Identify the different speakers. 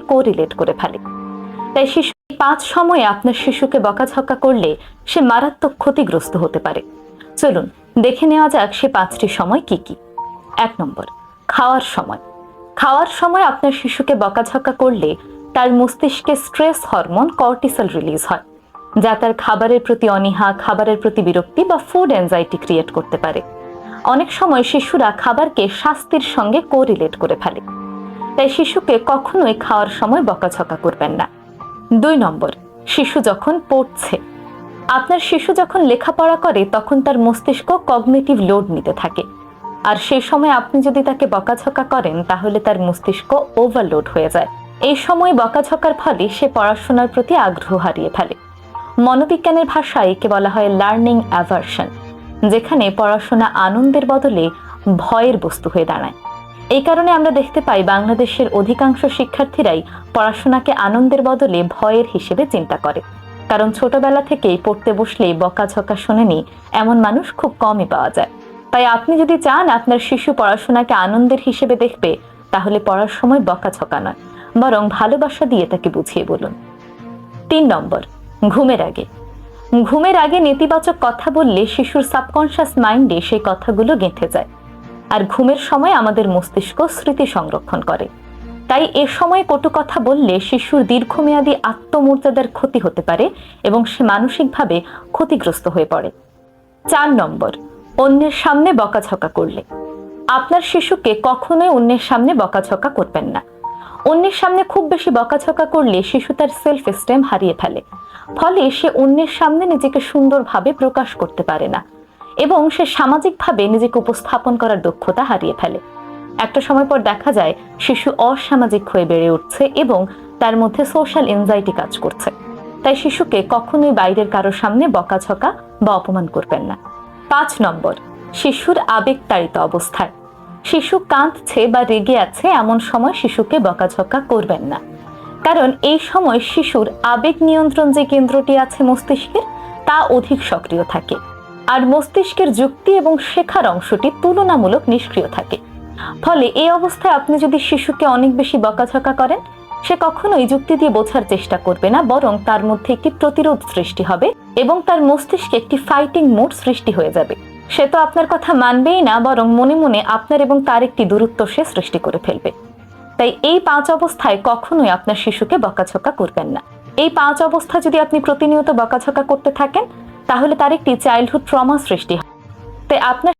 Speaker 1: Correlate করে ফেলে। তাই শিশু 5 সময়ে আপনার শিশুকে বকাঝকা করলে সে মারাত্মক ক্ষতিগ্রস্ত হতে পারে। চলুন দেখে নেওয়া যাক সে 5টি সময় কি কি। 1 নম্বর, খাওয়ার সময়। খাওয়ার সময় আপনার শিশুকে বকাঝকা করলে তার মস্তিষ্কে স্ট্রেস হরমোন কর্টিসল রিলিজ হয়, যা তার খাবারের প্রতি অনীহা, খাবারের প্রতি বিরক্তি বা ফুড অ্যাংজাইটি ক্রিয়েট করতে পারে। অনেক সময় শিশুরা খাবারকে শাস্তির সঙ্গে কোরিলেট করে ফেলে। তাই শিশুকে কখনোই খাওয়ার সময় বকাঝকা করবেন না। 2 নম্বর, শিশু যখন পড়ছে। আপনার শিশু যখন লেখাপড়া করে তখন তার মস্তিষ্ক কগনিটিভ লোড নিতে থাকে, আর সেই সময় আপনি যদি তাকে বকাঝকা করেন তাহলে তার মস্তিষ্ক ওভারলোড হয়ে যায়। এই সময় বকাঝকার ফলে সে পড়াশোনার প্রতি আগ্রহ হারিয়ে ফেলে। মনোবিজ্ঞানের ভাষায় একে বলা হয় লার্নিং অ্যাভারশন, যেখানে পড়াশোনা আনন্দের বদলে ভয়ের বস্তু হয়ে দাঁড়ায়। এই কারণে আমরা দেখতে পাই বাংলাদেশের অধিকাংশ শিক্ষার্থীরাই পড়াশোনাকে আনন্দের বদলে ভয়ের হিসেবে চিন্তা করে, কারণ ছোটবেলা থেকেই পড়তে বসলেই বকাঝকা শোনেনি এমন মানুষ খুব কমই পাওয়া যায়। তাই আপনি যদি চান আপনার শিশু পড়াশোনাকে আনন্দের হিসেবে দেখবে, তাহলে পড়ার সময় বকাঝকা নয়, বরং ভালোবাসা দিয়ে তাকে বুঝিয়ে বলুন। 3 নম্বর, ঘুমের আগে। ঘুমের আগে নেতিবাচক কথা বললে শিশুর সাবকনশিয়াস মাইন্ডে সেই কথাগুলো গেঁথে যায়, আর ঘুমের সময় আমাদের মস্তিষ্ক স্মৃতি সংরক্ষণ করে। তাই এ সময় কটু কথা বললে শিশুর দীর্ঘমেয়াদী আত্মমর্যাদার ক্ষতি হতে পারে এবং সে মানসিকভাবে ক্ষতিগ্রস্ত হয়ে পড়ে। 4 নম্বর, অন্যের সামনে বকাঝকা করলে। আপনার শিশুকে কখনোই অন্যের সামনে বকাঝকা করবেন না। অন্যের সামনে খুব বেশি বকাঝকা করলে শিশু তার সেলফ এস্টিম হারিয়ে ফেলে, ফলে সে অন্যের সামনে নিজেকে সুন্দরভাবে প্রকাশ করতে পারে না এবং সে সামাজিকভাবে নিজেকে উপস্থাপন করার দক্ষতা হারিয়ে ফেলে। একটা সময় পর দেখা যায় শিশু অসামাজিক হয়ে বেড়ে উঠছে এবং তার মধ্যে সোশ্যাল এনজাইটি কাজ করছে। তাই শিশুকে কখনোই বাইরের কারোর সামনে বকাঝকা বা অপমান করবেন না। 5 নম্বর, শিশুর আবেগতাড়িত অবস্থায়। শিশু কাঁদছে বা রেগে আছে এমন সময় শিশুকে বকাঝকা করবেন না, কারণ এই সময় শিশুর আবেগ নিয়ন্ত্রণ যে কেন্দ্রটি আছে মস্তিষ্কের, তা অধিক সক্রিয় থাকে, আর মস্তিষ্কের যুক্তি এবং শেখার অংশটি তুলনামূলক নিষ্ক্রিয় থাকে। ফলে এই অবস্থায় আপনি যদি শিশুকে অনেক বেশি বকাঝকা করেন, সে কখনোই যুক্তি দিয়ে বোঝার চেষ্টা করবে না, বরং তার মধ্যে একটি প্রতিরোধ সৃষ্টি হবে এবং তার মস্তিষ্কে একটি ফাইটিং মোড সৃষ্টি হয়ে যাবে। সে তো আপনার কথা মানবেই না, বরং মনে মনে আপনার এবং তার একটি দূরত্ব সে সৃষ্টি করে ফেলবে। তাই এই 5 অবস্থায় কখনোই আপনার শিশুকে বকাঝকা করবেন না। এই 5 অবস্থা যদি আপনি প্রতিনিয়ত বকাঝকা করতে থাকেন, তাহলে তার একটি চাইল্ডহুড ট্রমা সৃষ্টি হয়। তাই আপনার